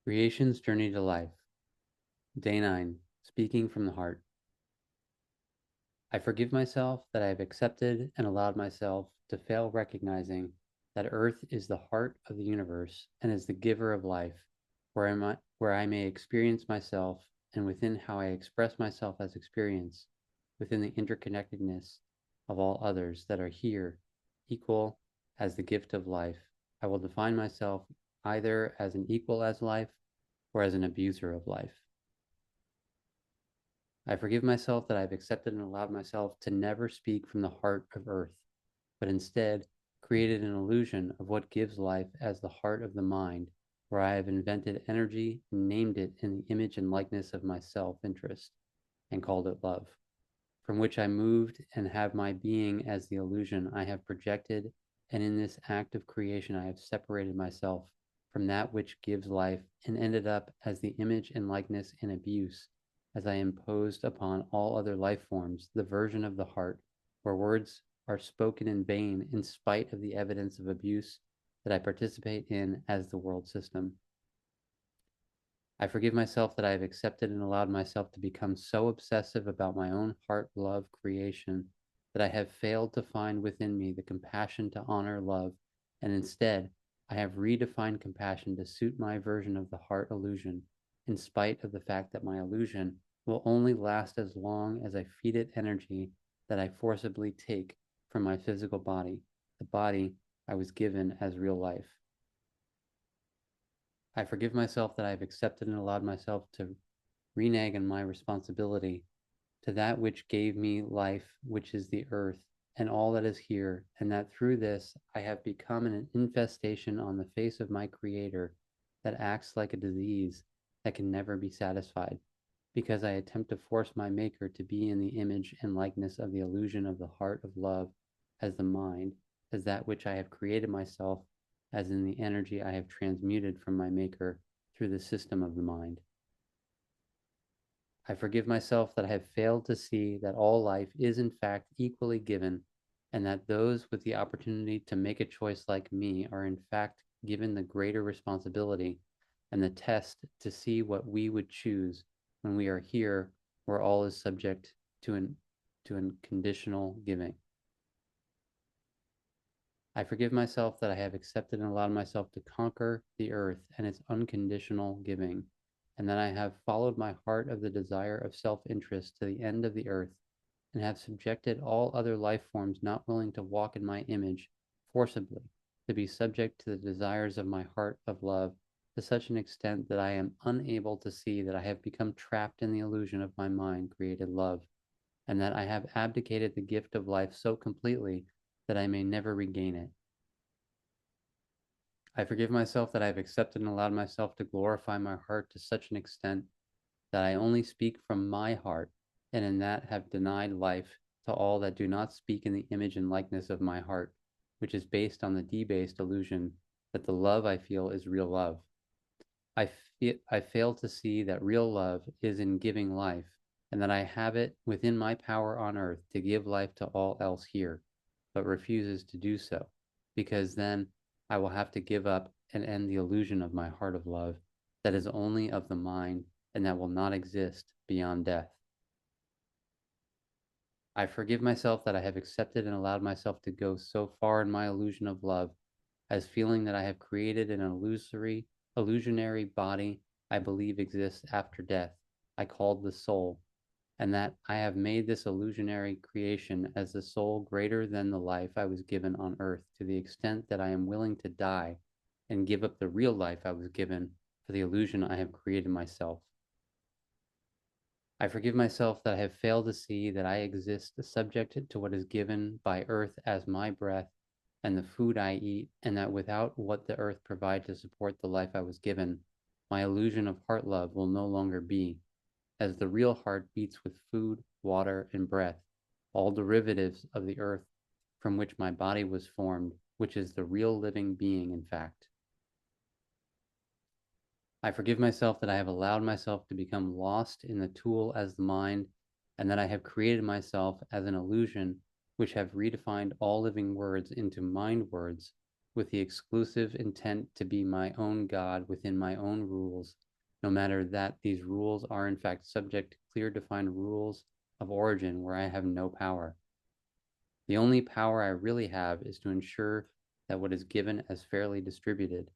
Creation's Journey to Life. Day 9. Speaking from the Heart. I forgive myself that I have accepted and allowed myself to fail recognizing that Earth is the heart of the universe and is the giver of life, where I may experience myself and within how I express myself as experience, within the interconnectedness of all others that are here, equal as the gift of life. I will define myself either as an equal as life or as an abuser of life. I forgive myself that I've accepted and allowed myself to never speak from the heart of Earth, but instead created an illusion of what gives life as the heart of the mind, where I have invented energy and named it in the image and likeness of my self-interest, and called it love, from which I moved and have my being as the illusion I have projected, and in this act of creation I have separated myself from that which gives life and ended up as the image and likeness in abuse, as I imposed upon all other life forms the version of the heart, where words are spoken in vain in spite of the evidence of abuse that I participate in as the world system. I forgive myself that I have accepted and allowed myself to become so obsessive about my own heart love creation that I have failed to find within me the compassion to honor love, and instead I have redefined compassion to suit my version of the heart illusion, in spite of the fact that my illusion will only last as long as I feed it energy that I forcibly take from my physical body, the body I was given as real life. I forgive myself that I have accepted and allowed myself to renege on my responsibility to that which gave me life, which is the earth and all that is here, and that through this I have become an infestation on the face of my Creator that acts like a disease that can never be satisfied, because I attempt to force my Maker to be in the image and likeness of the illusion of the heart of love as the mind, as that which I have created myself, as in the energy I have transmuted from my Maker through the system of the mind. I forgive myself that I have failed to see that all life is in fact equally given, and that those with the opportunity to make a choice like me are in fact given the greater responsibility and the test to see what we would choose when we are here, where all is subject to unconditional giving. I forgive myself that I have accepted and allowed myself to conquer the earth and its unconditional giving, and that I have followed my heart of the desire of self-interest to the end of the earth, and have subjected all other life forms not willing to walk in my image forcibly to be subject to the desires of my heart of love to such an extent that I am unable to see that I have become trapped in the illusion of my mind created love, and that I have abdicated the gift of life so completely that I may never regain it. I forgive myself that I have accepted and allowed myself to glorify my heart to such an extent that I only speak from my heart, and in that have denied life to all that do not speak in the image and likeness of my heart, which is based on the debased illusion that the love I feel is real love. I fail to see that real love is in giving life, and that I have it within my power on earth to give life to all else here, but refuses to do so, because then I will have to give up and end the illusion of my heart of love that is only of the mind and that will not exist beyond death. I forgive myself that I have accepted and allowed myself to go so far in my illusion of love as feeling that I have created an illusionary body I believe exists after death, I called the soul, and that I have made this illusionary creation as the soul greater than the life I was given on earth, to the extent that I am willing to die and give up the real life I was given for the illusion I have created myself. I forgive myself that I have failed to see that I exist subject to what is given by earth as my breath and the food I eat, and that without what the earth provides to support the life I was given, my illusion of heart love will no longer be, as the real heart beats with food, water, and breath, all derivatives of the earth from which my body was formed, which is the real living being, in fact. I forgive myself that I have allowed myself to become lost in the tool as the mind, and that I have created myself as an illusion which have redefined all living words into mind words, with the exclusive intent to be my own God within my own rules, no matter that these rules are in fact subject to clear defined rules of origin where I have no power. The only power I really have is to ensure that what is given as fairly distributed.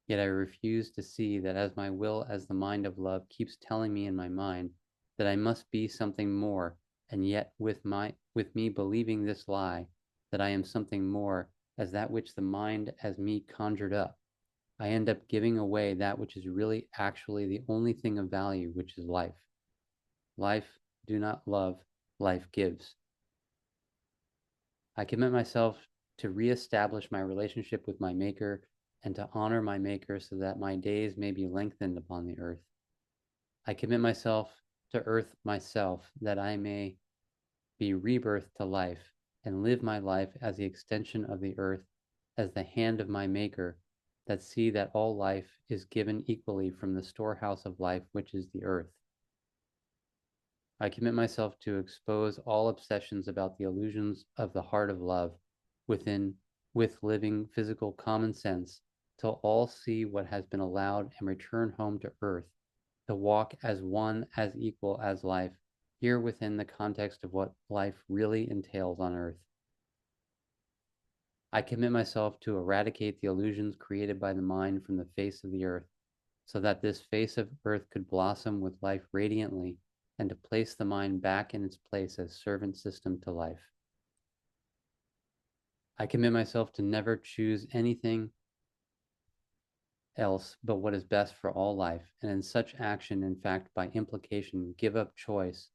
Yet I refuse to see that as my will, as the mind of love keeps telling me in my mind that I must be something more, and yet with me believing this lie, that I am something more as that which the mind as me conjured up, I end up giving away that which is really actually the only thing of value, which is life. Life do not love, life gives. I commit myself to reestablish my relationship with my Maker and to honor my Maker so that my days may be lengthened upon the earth. I commit myself to earth myself that I may be rebirthed to life and live my life as the extension of the earth, as the hand of my Maker, that see that all life is given equally from the storehouse of life, which is the earth. I commit myself to expose all obsessions about the illusions of the heart of love with living physical common sense, till all see what has been allowed and return home to earth, to walk as one, as equal as life, here within the context of what life really entails on earth. I commit myself to eradicate the illusions created by the mind from the face of the earth, so that this face of earth could blossom with life radiantly, and to place the mind back in its place as servant system to life. I commit myself to never choose anything else but what is best for all life, and in such action, in fact, by implication, give up choice,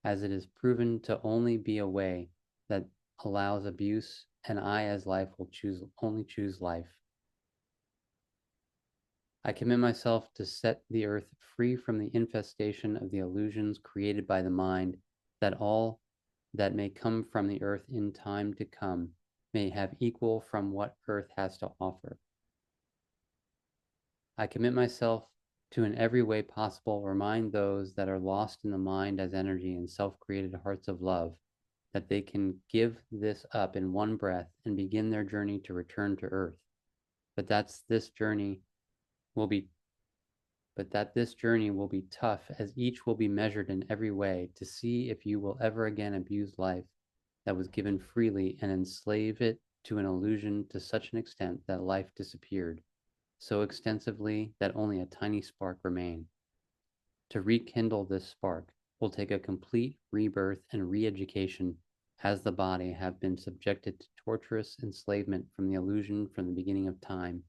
as it is proven to only be a way that allows abuse, and I as life will only choose life. I commit myself to set the earth free from the infestation of the illusions created by the mind, that all that may come from the earth in time to come may have equal from what earth has to offer. I commit myself to in every way possible remind those that are lost in the mind as energy and self-created hearts of love that they can give this up in one breath and begin their journey to return to earth. But that this journey will be tough, as each will be measured in every way to see if you will ever again abuse life that was given freely and enslave it to an illusion to such an extent that life disappeared, so extensively that only a tiny spark remained. To rekindle this spark will take a complete rebirth and re-education, as the body have been subjected to torturous enslavement from the illusion from the beginning of time.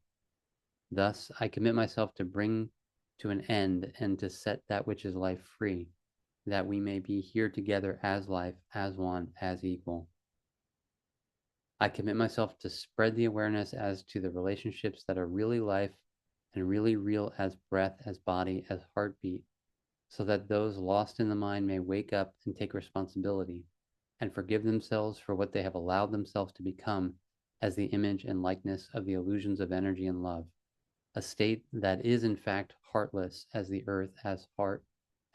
Thus, I commit myself to bring to an end and to set that which is life free, that we may be here together as life, as one, as equal. I commit myself to spread the awareness as to the relationships that are really life and really real as breath, as body, as heartbeat, so that those lost in the mind may wake up and take responsibility and forgive themselves for what they have allowed themselves to become as the image and likeness of the illusions of energy and love, a state that is in fact heartless, as the earth has heart,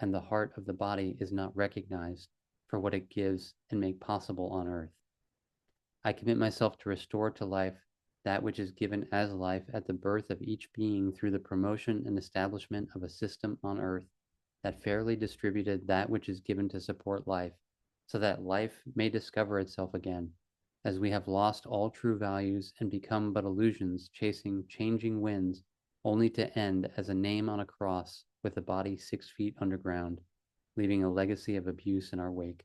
and the heart of the body is not recognized for what it gives and make possible on earth. I commit myself to restore to life that which is given as life at the birth of each being through the promotion and establishment of a system on earth that fairly distributed that which is given to support life, so that life may discover itself again, as we have lost all true values and become but illusions chasing changing winds, only to end as a name on a cross with a body 6 feet underground, leaving a legacy of abuse in our wake.